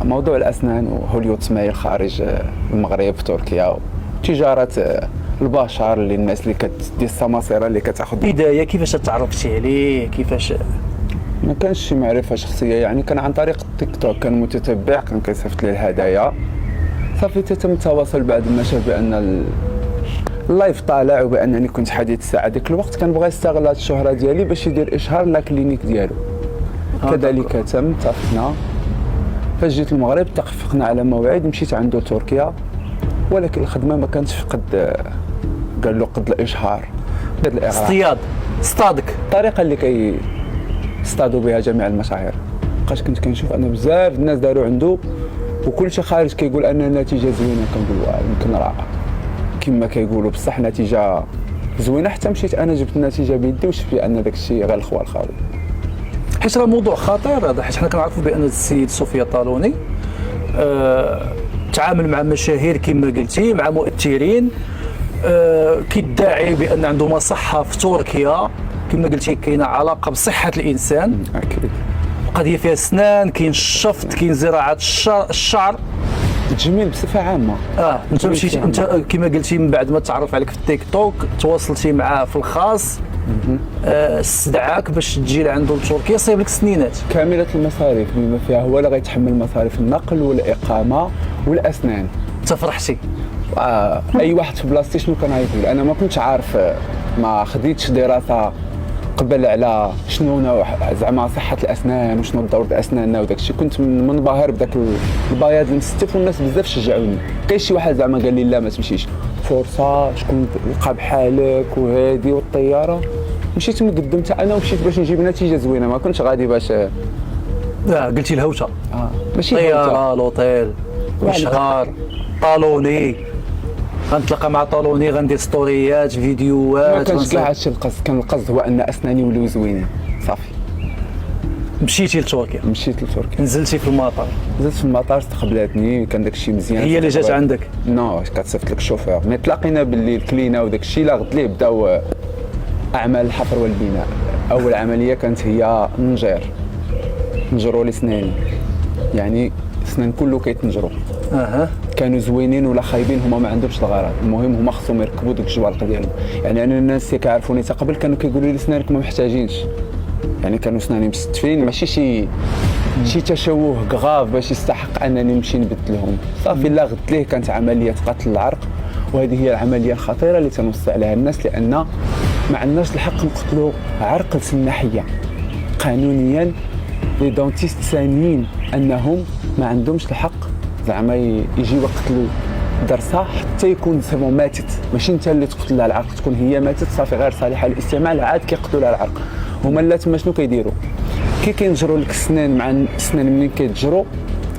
موضوع الاسنان وهوليود سمايل خارج المغرب في تركيا، تجاره البشر اللي الناس اللي كتدي السماسره اللي كتاخذ بدايه كيفاش تعرفتي عليه كيفاش؟ ما كانش شي معرفه شخصيه، يعني كان عن طريق التيك توك، كان متتبع كان كيصيفط لي الهدايا صافي تتم التواصل بعد ما شاف بان اللايف طالع وبانني كنت حديث الساعه ديك الوقت، كان بغى يستغل هذه الشهره ديالي باش يدير اشهار لا كلينيك ديالو. كذلك تم اتفقنا، فاش جيت المغرب اتفقنا على موعد، مشيت عنده تركيا، ولكن الخدمه ما كانتش في قد، قال له قد الاشهار قد الاغراء اصطادك الطريقه اللي اصطادوا بها جميع المشاهير. بقاش كنت كنشوف ان بزاف الناس داروا عنده وكل شيء خارج كيقول ان النتيجه زوينه، كنقول يمكن راه كما كيقولوا بصح نتيجه زوينه، حتى مشيت انا جبت النتيجه بيدي وشفت بان داك الشيء غير الخوال الخاوي. حيت راه موضوع خطير هذا، حيت حنا كنعرفوا بان السيد سفيان الطالوني تعامل مع مشاهير كما قلتي، مع مؤثرين، كيدعي بان عنده مصحه في تركيا كما قلتي، كاينه علاقه بصحه الانسان اكيد، قضيه فيها اسنان، كاين الشفط، كاين زراعه الشعر، التجميل بصفه عامه. انت مشيتي انت كما قلتي من بعد ما تعرف عليك في التيك توك تواصلتي معاه في الخاص، استدعاك باش تجي لعنده لتركيا، صايب لك سنينات كامله المصاريف بما فيها هو اللي غيتحمل مصاريف النقل والاقامه والاسنان. انت فرحتي؟ اي واحد في بلاصتي شنو كان غايقول، انا ما كنتش عارف، ما خديتش دراسه قبل على شنو نوع زعما صحه الاسنان وشنو الدور ديال اسناننا وداك الشيء، كنت منبهر بداك البياض المستف والناس بزاف شجعوني. كاين شي واحد زعما قال لي لا ما تمشيش، فرصه شكون لقى بحالك وهادي والطياره، مشيت مقدمت انا ومشيت باش نجيب نتيجه زوينه، ما كنتش غادي باش قلتي الهوشه ماشي طياره لوطيل وشهر طالوني، غنتلاقى مع طالوني، غندير ستوريات فيديوهات، ما كانش كاع هادشي القصد، كان القصد هو ان اسناني ولاو زوينين صافي. مشيتي لتركيا؟ مشيت لتركيا، نزلتي في المطار؟ نزلت في المطار، استقبلاتني، كان داك الشيء مزيان. هي اللي جات عندك؟ نو كتصيفط لك الشوفور، ملي تلاقينا بالليل كلينا وداك الشيء، لا غد ليه بداو اعمال الحفر والبناء. اول عمليه كانت هي نجروا لي سناني، يعني السنان كله كيتنجروا. كانوا زوينين ولا خايبين هما ما عندهمش الغرض، المهم هما خصهم يركبوا ديك الجوالق ديالهم. يعني انا الناس اللي كيعرفوني حتى قبل كانوا كيقولوا لي سنانك ما محتاجينش، يعني كانوا سناني مستفين، ماشي شي تشوه غاف باش يستحق انني نمشي نبدلهم. صافي لا غد ليه كانت عمليه قتل العرق، وهذه هي العمليه الخطيره اللي تنص عليها الناس، لان ما عندناش الحق نقتلوا عرق لسناحيه. قانونيا لي دونتيست ثانيين انهم ما عندهمش الحق زعما يجيو يقتلوا درسه حتى يكون سيمون ماتت، ماشي انت اللي تقتل لها العرق، تكون هي ماتت صافي غير صالحه للاستعمال، عاد كيقتلوا لها العرق. هما لا تما شنو كيديروا؟ كينجروا لك السنان، مع السنان منين كيتجروا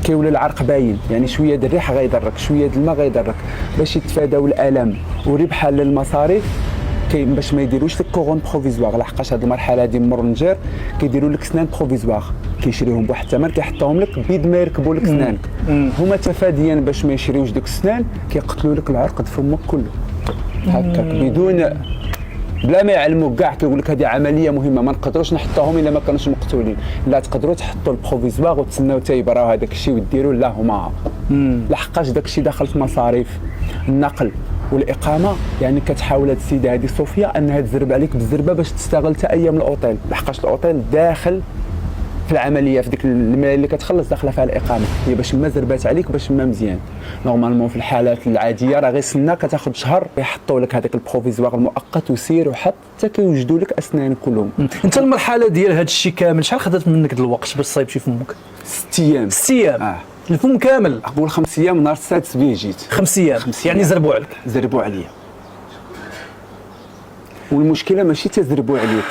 كيولي العرق باين، يعني شويه د الريح غيضرك، شويه د الماء غيضرك، باش يتفاداو الالم وربحا للمصاريف. باش ما يديروش لك كورون بروفيزوار، لحقاش هذه المرحله هذه مر النجار كيديروا لك سنان بروفيزوار، كيشريوهم بواحد الثمن كيحطوهم لك بيد ما يركبوا لك سنانك. هما تفاديا باش ما يشريوش ديك السنان كيقتلوا لك العرق د فمك كله هكاك بدون بلا ما يعلموك كاع. كيقول لك هذه عمليه مهمه ما نقدروش نحطوهم الا ما كانوش مقتولين، لا تقدروا تحطوا البروفيزوار وتسناو حتى يبراو هذاك الشيء وديروا لا هما لحقاش داك الشيء داخل في مصاريف النقل والاقامه. يعني كتحاول هاد السيده هذه صوفيا انها تزرب عليك بالزربه باش تستغل حتى ايام الاوتيل، لحقاش الاوتيل داخل في العمليه، في ديك المال اللي كتخلص داخله فيها الاقامه، هي باش ما زربات عليك باش ما مزيان. نورمالمون في الحالات العاديه راه غير سنه كتاخذ شهر يحطوا لك هذاك البروفيزوار المؤقت وسير وحط حتى كيوجدوا لك اسنان كلهم. انت المرحله ديال هذا الشيء كامل شحال خدات منك الوقت باش تصايب شي فمك؟ 6 ايام. 6 ايام الفم كامل؟ اقول 5 ايام، نهار السادس به جيت. 5 ايام يعني زربوا عليا. والمشكله ماشي تزربوا عليك،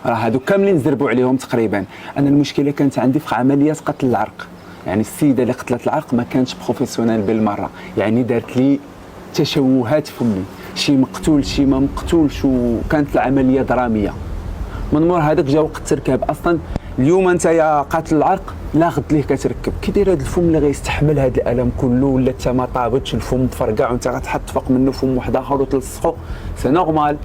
راه هادو كاملين زربوا عليهم تقريبا. انا المشكله كانت عندي في عمليه قتل العرق، يعني السيده اللي قتلت العرق ما كانتش بروفيسيونيل بالمره، يعني دارت لي تشوهات فمي، شي مقتول شي ما مقتولش، وكانت العمليه دراميه. من مور هذاك جا وقت التركاب. اصلا اليوم انت يا قاتل العرق لا غد ليه كتركب، كي داير هذا الفم اللي غيستحمل هذا الالم كله، ولا انت ما طابتش الفم تفرقع وانت غتحط فوق منه فم واحد اخر وتلصقو، سي نورمال.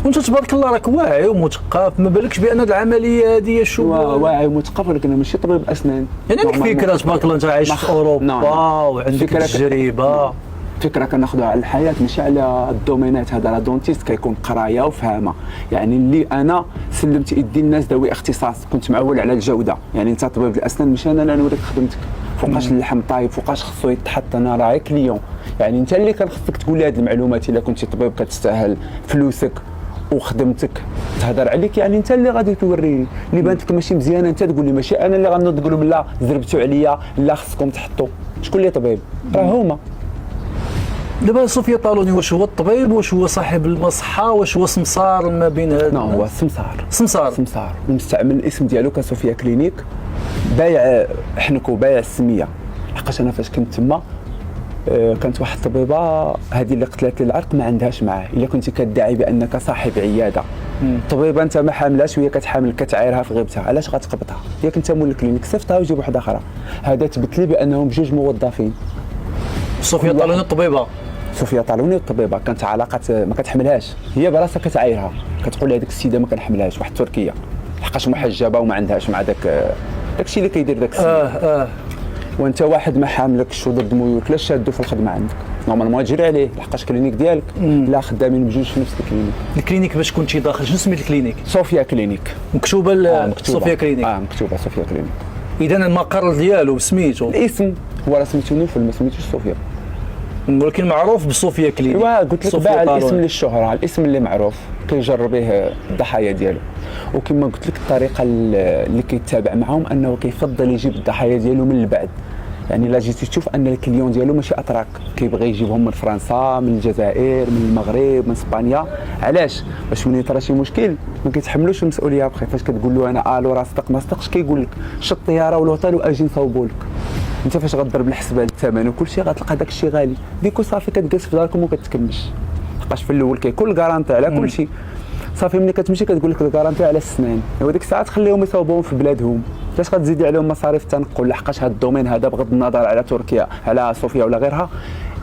وانت تبارك الله راك واعي ومثقف، ما بالكش بان هذه العمليه هذه شو واعي ومثقف، ولكن أنا ماشي طبيب اسنان. يعني عندك فكره تبارك الله، انت عايش في اوروبا وعندك تجربه. فكره كناخذوها على الحياه ماشي على الدومينات. هذا لا دونتيست كيكون قرايه وفهمه، يعني اللي انا سلمت يدي الناس ذوي اختصاص، كنت معول على الجوده. يعني انت طبيب الاسنان ماشي انا نوريك خدمتك فوقاش اللحم طايب، فوقاش خصو يتحط، انا راهي كليون. يعني انت اللي كان خصك تقول لي هذه المعلومات. الا كنتي طبيب كتستاهل فلوسك وخدمتك تهضر عليك، يعني انت اللي غادي توريني. اللي بانت لك ماشي مزيانه انت تقول لي، ماشي انا اللي غنوض نقول لهم لا زربتوا عليا، لا خصكم تحطوا. شكون اللي طبيب؟ راه هما. دابا سوفيا طالوني واش هو الطبيب، واش هو صاحب المصحه، واش هو سمسار ما بين هذا؟ لا هو سمسار ومستعمل الاسم ديالو كصوفيا كلينيك، بايع حنك وبايع السميه. لحقاش انا فاش كنت تما كانت واحد الطبيبه هذه اللي قتلت لي العرق ما عندهاش معاه. الا كنتي كتدعي بانك صاحب عياده، طبيبه انت ما حاملاش وهي كتحامل كتعايرها في غيبتها، علاش غتقبطها؟ ياك انت مول الكلينيك صيفطها وجيب واحده اخرى. هذا تبت لي بانهم بجوج موظفين. صوفيا طالوني الطبيبه، صوفيا طالوني والطبيبه كانت علاقه ما كتحملهاش، هي براسها كتعايرها، كتقول هذيك السيده ما كنحملهاش، واحد تركيه لحقاش محجبه وما عندهاش مع داكشي اللي كيدير داك السيد. وانت واحد ما حاملكش وضد ميولك، لاش شادو في الخدمه عندك؟ نورمالمون تجري عليه لحقاش كلينيك ديالك. لا خدامين بجوج في نفس الكلينيك. الكلينيك باش كنتي داخل شنو سميت الكلينيك؟ صوفيا كلينيك. مكتوبه صوفيا كلينيك. مكتوبه صوفيا كلينيك. اذا المقر ديالو سميتو الاسم هو راه سميتو نوفل، ما سميتوش صوفيا، ولكن معروف بصوفيا كلينيك. ايوا قلت لك باع الاسم للشهره، الاسم اللي معروف كيجر به الضحايا ديالو. وكما قلت لك الطريقه اللي كيتابع معهم انه كيفضل يجيب الضحايا ديالو من البعد. يعني الا جيتي تشوف ان الكليون ديالو ماشي اتراك، كيبغي يجيبهم من فرنسا، من الجزائر، من المغرب، من اسبانيا. علاش؟ باش ملي يطرا شي مشكل ما كيتحملوش المسؤوليه. بخي فاش كتقول له انا الو راه صدق ما صدقش، كيقول لك شط الطياره والوطن واجي نصاوبوا لك. انت فاش غضرب الحسبه الثمن وكل شيء غتلقى داك الشيء غالي، ديكو صافي كتجلس في داركم وكتكمش. لحقاش في الاول كيكون الكارانتي على كل شيء، صافي ملي كتمشي كتقول لك الكارانتي على السنان، وديك الساعه تخليهم يصاوبوهم في بلادهم. علاش غتزيدي عليهم مصاريف التنقل؟ لحقاش هذا الدومين هذا بغض النظر على تركيا على صوفيا ولا غيرها،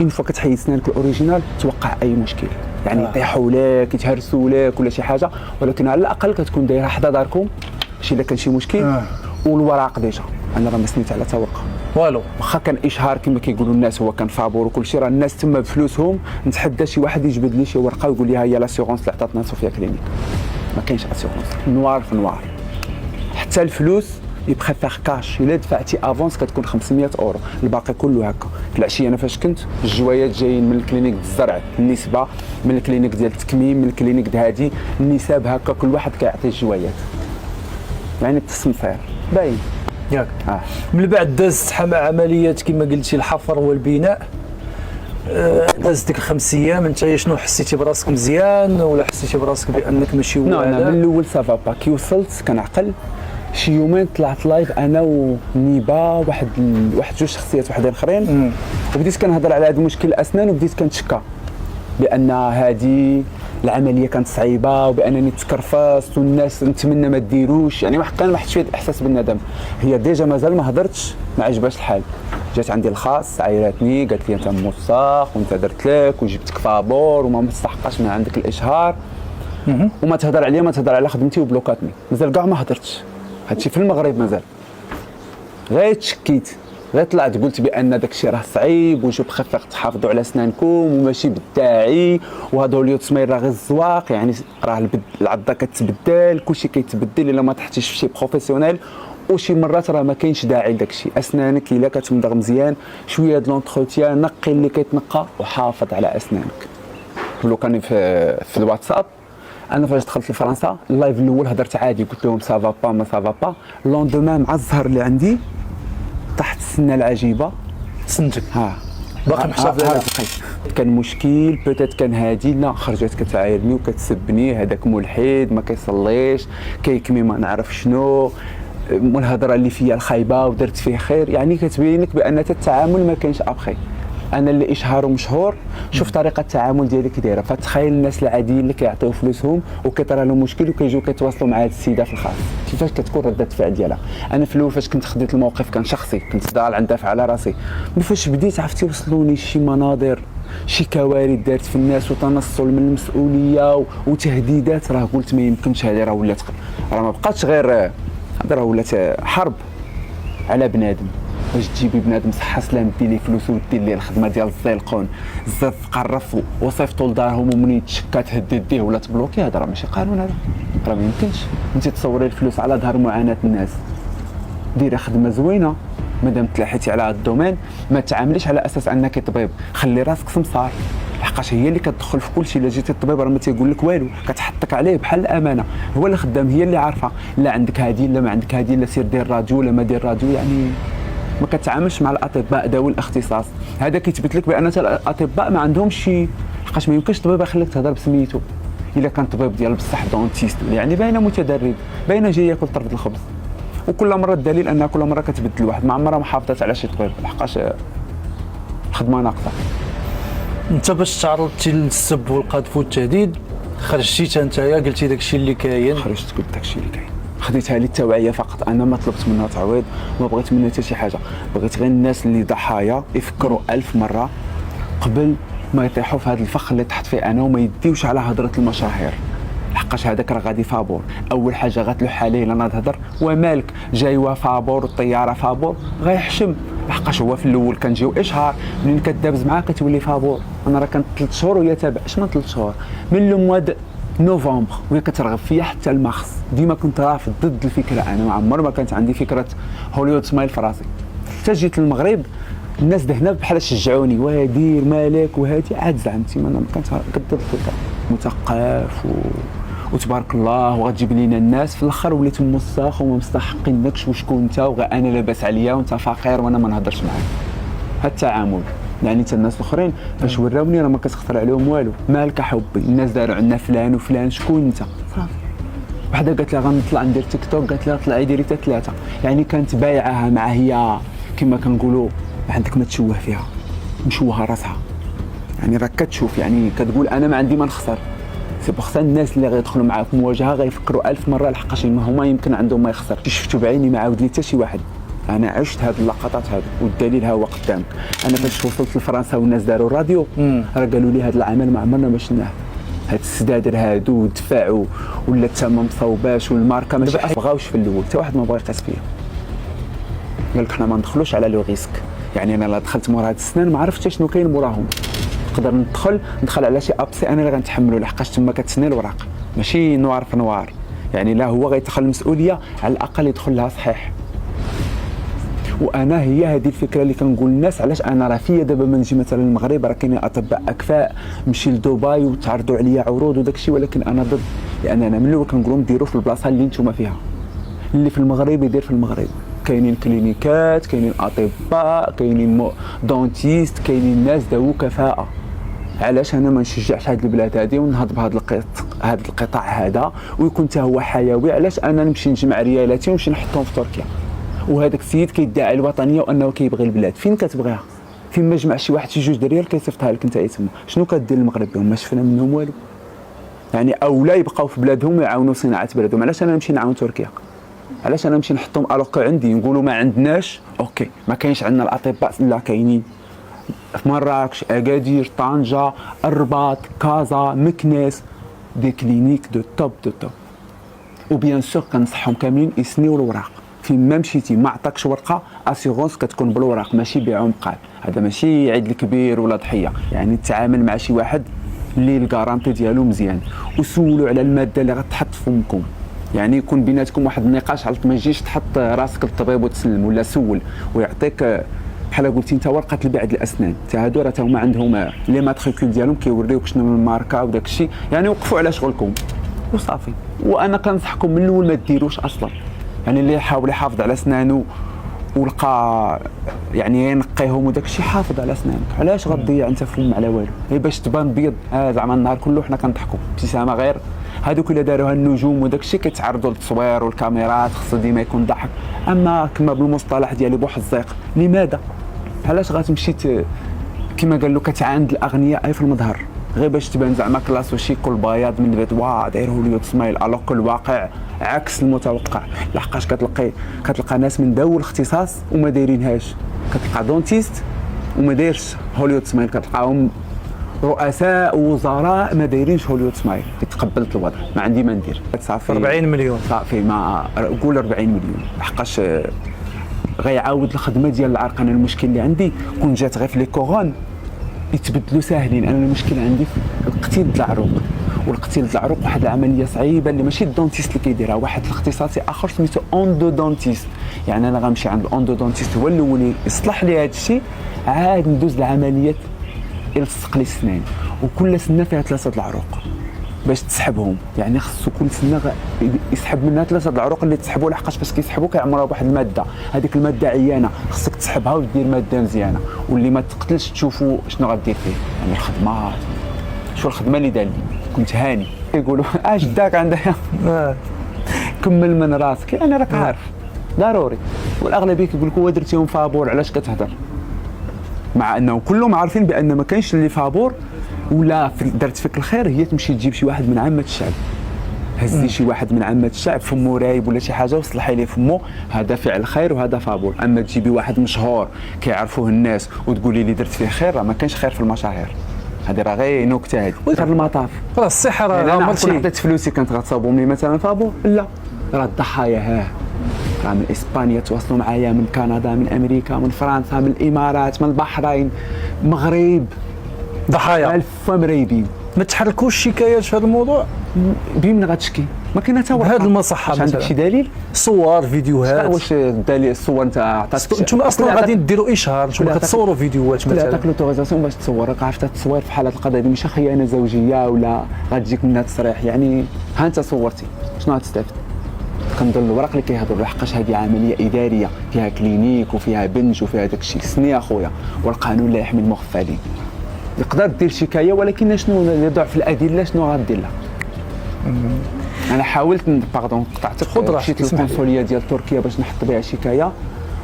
اين فوا كتحيد سنانك الاوريجينال توقع اي مشكل. يعني يطيحوا لك يتهرسوا لك ولا شي حاجه، ولكن على الاقل كتكون دايره حدا داركم شي الا كان شي مشكل. والوراق ديجا انا راه ما سنيت على تا ورقه والو، واخا كان اشهار كما كيقولوا الناس، هو كان فابور وكل شيء، راه الناس تما بفلوسهم. نتحدى شي واحد يجبد لي شي ورقه ويقول لي ها هي لاسيغونس اللي عطاتنا صوفيا كلينيك. ما كاينش اسيغونس، نوار في نوار. حتى الفلوس يبقى فيها كاش، الا دفعتي افونس كتكون 500 اورو، الباقي كله هكا. في العشيه انا فاش كنت الجوايات جايين من الكلينيك ديال الزرع النسبه، من الكلينيك ديال التكميم، من الكلينيك ديال هادي النساب هكا، كل واحد كيعطي الجوايات. يعني التسمير باين ياك. من بعد دازت عمليات كما قلتي الحفر والبناء، دازت ديك 5 ايام، انت شنو حسيتي براسك مزيان ولا حسيتي براسك بانك ماشي هو؟ انا من الاول سافا با، كي وصلت كنعقل شي يومين طلعت لايف انا ونيبا واحد جوج شخصيات وحدين اخرين، وبديت كنهضر على هذا المشكل الاسنان، وبديت كنتشكى بان هذه العمليه كانت صعيبه وبانني تكرفست والناس نتمنى ما ديروش. يعني كان واحد شويه الاحساس بالندم. هي ديجا مازال ما هضرتش، ما عجبهاش الحال. جات عندي الخاص عايراتني قالت لي انت موثق وانت درت لك وجبتك فابور وما مستحقاش من عندك الاشهار، وما تهضر عليا، ما تهضر على خدمتي وبلوكاتني. مازال كاع ما هضرتش، هادشي في المغرب مازال. غير تشكيت، غير طلعت قلت بان داك الشيء راه صعيب، وجو بخفق تحافظوا على اسنانكم وماشي بالداعي، وهذول اليوتسمير راه غير الزواق. يعني راه العضه كتبدل، كلشي كيتبدل الا ما تحتيش في شي بروفيسيونيل. وشي مرات راه ما كاينش داعي لداك الشيء. اسنانك الا كتمضغ مزيان شويه د لونتروتيان، نقي اللي كيتنقى وحافظ على اسنانك. لو كان في الواتساب انا فاش دخلت لفرنسا اللايف الاول هضرت عادي، قلت لهم سافا با ما سافا با. لوندومان مع الزهر اللي عندي تحت السنه العجيبه سنتك باقي محتفظ عليها. كان مشكل بوتيت كان هادي، لا خرجت كتعايرني وكتسبني هذاك ملحد ما كيصليش كيكمي ما نعرف شنو، والهضره اللي فيا الخايبه ودرت فيه خير. يعني كتبين لك بان التعامل ما كاينش ابخي. انا اللي اشهار ومشهور، شوف طريقه التعامل ديالي كي دايره. فتخيل الناس العاديين اللي كيعطيو فلوسهم وكيطرا لهم مشكل وكيجيو كيتواصلوا مع هذه السيده في الخاص، كيفاش كتكون رده الفعل ديالها. انا في الاول فاش كنت خديت الموقف كان شخصي، كنت ضال عندها على راسي. ملي فاش بديت عرفتي وصلوني شي مناظر شي كوارث دارت في الناس وتنصل من المسؤوليه وتهديدات، راه قلت ما يمكنش هذه، راه ولات راه ما بقاتش غير هذا، راه ولات حرب على بنادم. باش تجيبي بنادم صحه سلام دير ليه فلوس ودير ليه الخدمه ديال الزيلقون، الزاف قرف وصيفطوا لدارهم ومن يتشكى تهدد به ولا تبلوكي، هذا راه ماشي قانون، هذا راه ما يمكنش. انت تصوري الفلوس على ظهر معاناه الناس، ديري خدمه زوينه مادام تلاحيتي على هذا الدومين، ما تعامليش على اساس انك طبيب، خلي راسك سمسار، لحقاش هي اللي كتدخل في كل شيء. الا جيتي الطبيب راه ما تيقول لك والو، كتحطك عليه بحال الامانه، هو اللي خدام، هي اللي عارفه لا عندك هذه لا ما عندك هذه، لا سير دير راديو ولا ما دير راديو. يعني ما كتعاملش مع الاطباء ذوي الاختصاص. هذا كيثبت لك بان الاطباء ما عندهمش شي، لحقاش ما يمكنش طبيب يخليك تهضر بسميتو الا كان طبيب ديال بصح دونتيست، يعني باينه متدرب، باينه جاي ياكل طرد الخبز. وكل مره الدليل انها كل مره كتبدل واحد، ما عمرها ما حافظت على شي طبيب، لحقاش الخدمه ناقصه. انت باش تعرضتي للسب والقذف والتهديد خرجتي نتايا قلتي داكشي اللي كاين؟ خرجت قلت داكشي اللي كاين، خديتها للتوعيه فقط، انا ما طلبت منها تعويض، ما بغيت منها حتى شي حاجه، بغيت غير الناس اللي ضحايا يفكروا 1000 مره قبل ما يطيحوا في هذا الفخ اللي طحت فيه انا، وما يديوش على هضره المشاهير، لحقاش هذاك راه غادي فابور. اول حاجه غتلوح عليه لنا تهضر ومالك جايوه فابور والطياره فابور، غيحشم، لحقاش هو في الاول كنجيو اشهار، منين كدابز معاه كتولي فابور. انا راه كنت 3 شهور وهي تابع، اش من 3 شهور، من لو موا نوفمبر وهي كترغب فيا حتى الماخص، ديما كنت رافض ضد الفكره، انا ما عمر ما كانت عندي فكره هوليوود سمايل في راسي. حتى جيت للمغرب الناس دهنا بحال شجعوني، وادير مالك وهادي، عاد زعمتي ما كنت ضد الفكره، مثقف وتبارك الله وغتجيب لينا الناس، في الاخر وليت موسخ وما مستحقينكش وشكون انت، وغا انا لاباس عليا وانت فقير وانا ما نهضرش معاك. هاد التعامل يعني حتى الناس الاخرين فاش وراوني راه ما كتخطر عليهم والو، مالك حبي، الناس داروا عندنا فلان وفلان، شكون انت؟ وحده قالت لها غنطلع ندير تيك توك، قالت لها طلعي ديري حتى 3، يعني كانت بايعاها مع هي كما كنقولوا عندك ما تشوه فيها، مشوهه راسها، يعني راك كتشوف، يعني كتقول انا ما عندي ما نخسر. سي بوغ سا الناس اللي غيدخلوا معاك في مواجهه غيفكروا 1000 مره، لحقاش هما يمكن عندهم ما يخسر. شفتو بعيني ما عاود لي حتى شي واحد، انا عشت هاد اللقطات هادو والدليل ها هو قدامك. انا فاش وصلت لفرنسا والناس داروا الراديو راه قالوا لي هذا العمل ما عمرنا ما شفناه، هاد السدادر هادو والدفاع ولا الثمن مصوباش والماركه ماشي بغاوش في الاول، حتى واحد ما بغا يقيس فيا، قال لك حنا ما ندخلوش على لو ريسك. يعني انا لا دخلت مورا هاد السنان ما عرفتش شنو كاين موراهم، نقدر ندخل على شي ابسي انا اللي غنتحملو، لحقاش تما كتسنى الوراق ماشي نوار في نوار، يعني لا هو غيتخل المسؤوليه على الاقل يدخل لها صحيح. وانا هي هذه الفكره اللي كنقول للناس، علاش انا راه فيا دابا ما نجي مثلا المغرب، راه كاينين اطباء اكفاء نمشي لدبي وتعرضوا عليا عروض وداك الشيء، ولكن انا ضد، لان انا من الاول كنقول لهم ديروا في البلاصه اللي نتوما فيها، اللي في المغرب يدير في المغرب. كاينين كلينيكات، كاينين اطباء، كاينين دونتيست، كاينين ناس ذو كفاءه. علاش انا ما نشجعش هاد البلاد هادي ونهض بهذا القطاع هذا ويكون حتى هو حيوي؟ علاش انا نمشي نجمع ريالاتي ونمشي نحطهم في تركيا، وهذاك السيد كيدعي الوطنيه وانه كيبغي البلاد؟ فين كتبغيها؟ فين ما جمع شي واحد شي 2 ريال كيصيفطها لك انت تما؟ شنو كدير المغرب بهم؟ ما شفنا منهم والو. يعني اولا يبقاو في بلادهم ويعاونوا صناعه بلادهم. علاش انا نمشي نعاون تركيا؟ علاش انا نمشي نحطهم الوغ عندي نقولوا ما عندناش؟ اوكي ما كاينش عندنا الاطباء، لا كاينين في مراكش، اكادير، طنجه، الرباط، كازا، مكناس، دي كلينيك دو توب دو توب. وبيان سور كنصحهم كاملين يسنيو الوراق، فين ما مشيتي ما عطاكش ورقه اسيغونس كتكون بالوراق ماشي بيعهم قال، هذا ماشي عيد الكبير ولا ضحيه، يعني تتعامل مع شي واحد اللي الكارانتي ديالو مزيان، وسولوا على الماده اللي غتحط في فمكم، يعني يكون بيناتكم واحد النقاش على ما تجيش تحط راسك للطبيب وتسلم، ولا سول ويعطيك بحال قلتي انت ورقه البعد الاسنان، حتى هادو راه هما عندهم لي ماتريكول ديالهم كيوريوك شنو الماركه وداك الشيء، يعني وقفوا على شغلكم وصافي. وانا كنصحكم من الاول ما ديروش اصلا، يعني اللي يحاول يحافظ على اسنانه ولقى يعني ينقيهم وداك الشيء، حافظ على اسنانك. علاش غتضيع انت فم على والو؟ غير باش تبان بيض زعما النهار كله حنا كنضحكوا ابتسامه غير. هذوك اللي داروها النجوم وداك الشيء كيتعرضوا للتصوير والكاميرات، خصو ديما يكون ضحك، اما كما بالمصطلح ديالي بوحد الزيق. لماذا؟ علاش غتمشي كما قال له كتعاند الاغنياء في المظهر غير باش تبان زعما كلاس وشي كل بياض من البيت واه داير هوليود سمايل، الوغ كو الواقع عكس المتوقع. لحقاش كتلقى ناس من ذوي الاختصاص وما دايرينهاش، كتلقى دونتيست وما دايرش هوليود سمايل، كتلقاهم رؤساء وزراء ما دايرينش هوليوود سمايل. تقبلت الوضع، ما عندي ما ندير، صافي 40 مليون صافي، ما قول 40 مليون، لحقاش غيعاود الخدمه ديال العرق. انا المشكل اللي عندي كون جات غير في لي كورون يتبدلوا ساهلين. انا المشكل عندي في القتيل د العروق، والقتيل د العروق واحد العمليه صعيبه اللي ماشي الدونتيست اللي كيديرها، واحد الاختصاصي اخر سميتو اندودونتيست. يعني انا غنمشي عند الاندودونتيست هو الاول يصلح لي هذا الشيء، عاد ندوز العمليات يلصق لي السنان. وكل سنه فيها 3 العروق باش تسحبهم، يعني خصو كل سنه يسحب منها 3 العروق اللي تسحبوا، لحقاش باش كيسحبوا كيعمروها بواحد الماده، هذيك الماده عيانه، خصك تسحبها ودير ماده مزيانه واللي ما تقتلش. تشوفوا شنو غدير فيه. يعني الخدمه، شو الخدمه اللي دار لي، كنت هاني. يقولوا اش داك عندها كمل من راسك. انا راك عارف ضروري. والاغلبيه كيقول لك هو درتيهم فابور، علاش كتهضر؟ مع انه كلهم عارفين بان ما كاينش اللي فابور ولا درت فيك الخير هي تمشي تجيب شي واحد من عامه الشعب. هزي شي واحد من عامه الشعب فمو رايب ولا شي حاجه وصلحي ليه فمو، هذا فعل خير وهذا فابور. اما تجيبي واحد مشهور كيعرفوه الناس وتقولي لي درت فيه خير، راه ما كاينش خير في المشاهير. هذه راه غير نكته. هذه غير المطاف، راه الصحه راه انا عمرتي عطيت فلوسي كانت غتصاوبهم لي مثلا فابور. لا، راه الضحايا راه من اسبانيا تواصلوا معايا، من كندا، من امريكا، من فرنسا، من الامارات، من البحرين، المغرب، ضحايا الف مريبين. ما تحركوش شكايات في هذا الموضوع؟ بمن غتشكي؟ ما كاين حتى واحد. هذه المصحه عندك شي دليل؟ صور فيديوهات؟ واش الدليل الصور انت عطاتك؟ انتم اصلا غادي ديروا اشهار، انتم كتصوروا فيديوهات مثلا. مثلا عطاك لوتوريزاسيون باش تصور، راك عرفت التصوير في حالات القضاء هذه ماشي خيانه زوجيه ولا غتجيك منها تصريح. يعني ها انت صورتي شنو غتستافد؟ كنظن الورق اللي كيهضروا، لحقاش هذه عمليه اداريه فيها كلينيك وفيها بنج وفيها داك الشيء. سني اخويا، والقانون لا يحمي المغفلين. تقدر دير شكايه ولكن شنو اللي ضعف الادله شنو غدير لها؟ انا حاولت باردون قطعتك، مشيت للقنصليه ديال تركيا باش نحط بها شكايه،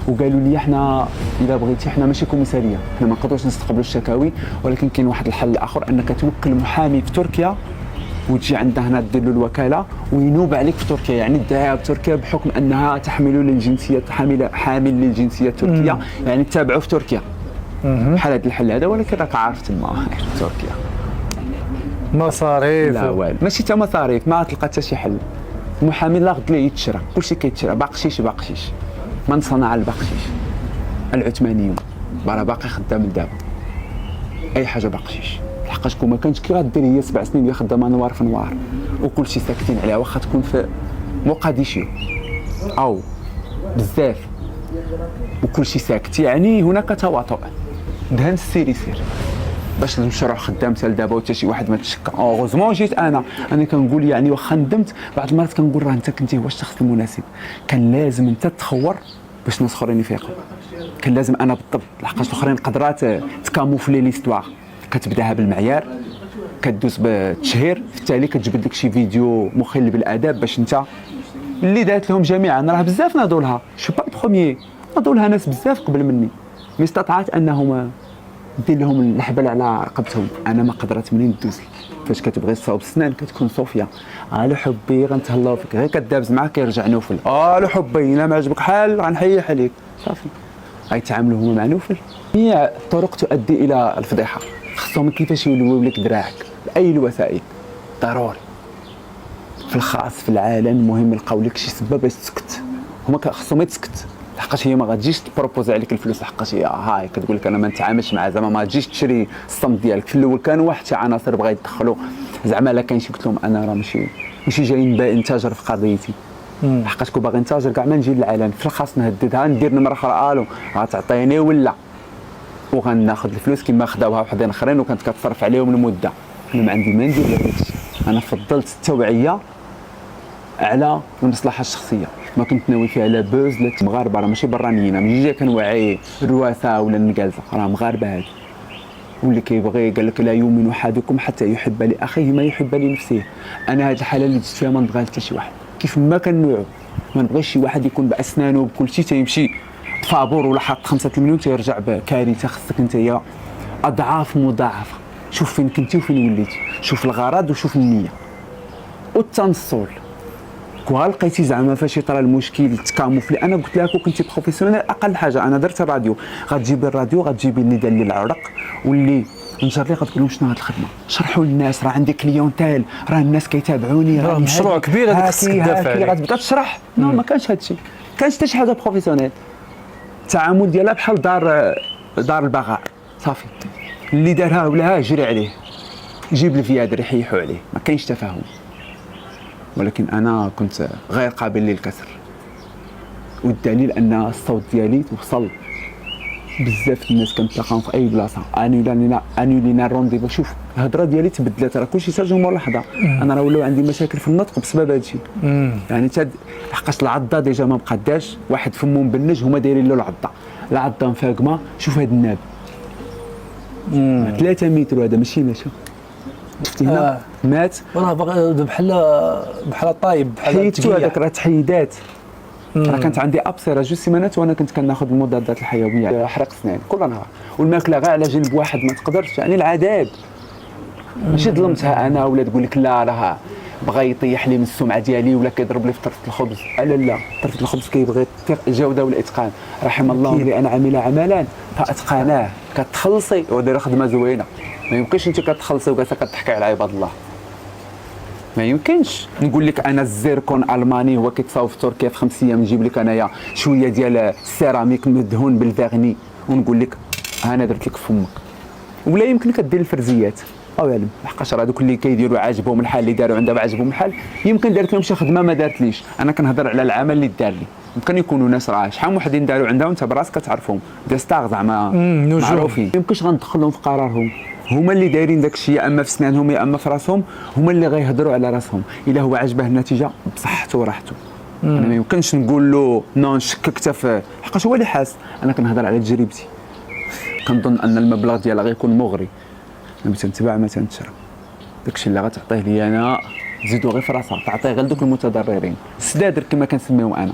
وقالوا لي احنا اذا بغيتي احنا ماشي كوميساريه، احنا ما نقدروش نستقبلوا الشكاوي، ولكن كاين واحد الحل اخر انك توكل محامي في تركيا وتجي عندنا هنا دير له الوكاله وينوب عليك في تركيا. يعني ادعيها بتركيا بحكم انها تحمل للجنسيه، حامل للجنسيه التركيه، يعني تتابعوا في تركيا. بحال هذا الحل هذا، ولكن راك عارف تما تركيا مصاريف لا والو، ماشي تا مصاريف، ما تلقى حتى شي حل. المحامي لا غد ليه يتشرى، كلشي كيتشرى، بقشيش بقشيش، من صنع البقشيش؟ العثمانيون، راه باقي خدام لدابا، اي حاجه بقشيش. لحقاش كون ما كانش كي غدير هي 7 سنين اللي خدامه نوار في نوار وكلشي ساكتين عليها، واخا تكون في مقديشو او بزاف وكلشي ساكت، يعني هناك تواطؤ. دهن السير يسير باش المشروع خدام حتى لدابا وحتى شي واحد ما تشكى. اوغوزمون جيت انا كنقول يعني واخا ندمت بعض المرات كنقول راه انت كنتي هو الشخص المناسب، كان لازم انت تخور باش الناس اخرين يفيقوا، كان لازم انا بالضبط، لحقاش الاخرين قدرات تكاموفلي ليستوار، كتبداها بالمعيار كدوز بالتشهير، في التالي كتجبد لك شي فيديو مخل بالاداب باش انت اللي دارت لهم جميعا. راه بزاف ناضوا لها، شو با بروميي، ناضوا لها ناس بزاف قبل مني، مي استطاعت انهم دير لهم الحبل على رقبتهم. انا ما قدرت منين ندوز. فاش كتبغي تصاوب السنان كتكون صوفيا، الو حبي غنتهلاو فيك، غير كدابز معاك كيرجع نوفل، الو حبي الا ما عجبك حال غنحيح عليك، صافي غيتعاملوا هما مع نوفل. هي الطرق تؤدي الى الفضيحه، خصهم كيفاش يولوا لك دراعك باي الوسائل، ضروري في الخاص في العالم. مهم يلقاو لك شي سبب باش تسكت، هما خصهم تسكت، لحقاش هي ما غاتجيش تبروبوزي عليك الفلوس، لحقاش هي هاي كتقول لك انا ما نتعاملش مع، زعما ما تجيش تشري الصمت ديالك. في الاول كانوا واحد شي عناصر بغا يدخلوا، زعما لا كاين شي، قلت لهم انا راه ماشي جاي نتاجر في قضيتي، لحقاش كون باغي نتاجر كاع ما نجي للعلن، في الخاص نهددها ندير نمره اخرى الو غتعطيني ولا، وغناخذ الفلوس كما خداوها وحدين اخرين وكانت كتصرف عليهم المده. انا ما عندي ما ندير لهادشي، انا فضلت التوعيه على المصلحه الشخصيه، ما كنت ناوي فيها لا بوز لا مغاربه، راه ماشي برانيين، ماشي جاي كنوعي الرواسه ولا النقالزه، راه مغاربه هادو. واللي كيبغي قال لك لا يؤمن احدكم حتى يحب لاخيه ما يحب لنفسه. انا هاد الحاله اللي جيت فيها ما نبغيها حتى شي واحد، كيف ما كنوعو ما نبغيش شي واحد يكون باسنانه بكل شيء تيمشي فابور ولا حاط 5 المليون تيرجع بكارثه. خصك انت هي اضعاف مضاعفه، شوف فين كنتي وفين وليتي، شوف الغرض وشوف النيه والتنصل. كون لقيتي زعما فاش يطرى المشكل تكاموفلي، انا قلت لك كنتي بروفيسيونيل اقل حاجه انا درت الراديو، غتجيبي الراديو غتجيبي اللي دار لي العرق واللي نجر لي غتقول لهم شنو هاد الخدمه، شرحوا للناس راه عندي كليونتيل، راه الناس كيتابعوني، راه مشروع كبير هذاك خصك تدافع عليه. غتبدا تشرح. نو ما كانش هادشي، كانش حتى شي حاجه بروفيسيونيل. التعامل ديالها بحال دار البغاء صافي، اللي دارها ولاها جري عليه، يجيب الفيادر يحيحوا عليه، ما كاينش تفاهم. ولكن انا كنت غير قابل للكسر، والدليل ان الصوت ديالي توصل بزاف الناس كنتلاقاهم في اي بلاصه. انولينا الرونديفو. شوف الهضره ديالي تبدلت، راه كلشي ترجم لحظه. انا راه ولاو عندي مشاكل في النطق بسبب هادشي. يعني لحقاش العضه ديجا ما مقداش، واحد فمو مبنج هما دايرين له العضه مفاقمه. شوف هاد الناب 3 متر، هذا ماشي نشا. شفتي هنا مات راه بحال طايب، بحال حيدتو هذاك، راه تحيدات. راه كانت عندي ابصره 2 سيمانات وانا كنت كناخذ المضادات الحيويه، حرق سنان كل نهار، والماكله غير على جنب واحد ما تقدرش. يعني العذاب ماشي ظلمتها انا ولا تقول لك لا راه بغى يطيح لي من السمعه ديالي ولا كيضرب لي في طرف الخبز. لا طرف الخبز كيبغي الجوده والاتقان. رحم الله امرئ عمل عملا فاتقناه. كتخلصي ودير خدمه زوينه، ما يمكنش انت كتخلصي وكاع كتحكي على عباد الله. ما يمكنش نقول لك انا الزيركون الماني هو كيتصاوب في تركيا في 5 ايام، نجيب لك انايا شويه ديال السيراميك مدهون بالفيرني ونقول لك انا درت لك فمك. ولا يمكن كدير الفرزيات او علم، لحقاش راه دوك اللي كيديروا عاجبهم الحال، اللي داروا عندهم عاجبهم الحال، يمكن دارت لهم شي خدمه ما دارتليش. انا كنهضر على العمل اللي دار لي. يمكن يكونوا ناس راه شحال من وحدين داروا عندهم انت براسك كتعرفهم، دي ستار زعما معروفين، يمكنش غندخل لهم في قرارهم. هما اللي دايرين داك الشيء، يا اما في سنانهم يا اما في راسهم، هما اللي غيهضروا على راسهم. الا هو عجبه النتيجه بصحته وراحته. انا ما يمكنش نقول له نو نشكك حتى في، حقاش هو اللي حاس. انا كنهضر على تجربتي، كنظن ان المبلغ ديالها غيكون مغري. ما تنتباع ما تنتشرب، داكشي اللي غتعطيه لي انا زيدو غير في راسها، تعطيه غير دوك المتضررين، السدادر كما كنسميهم انا.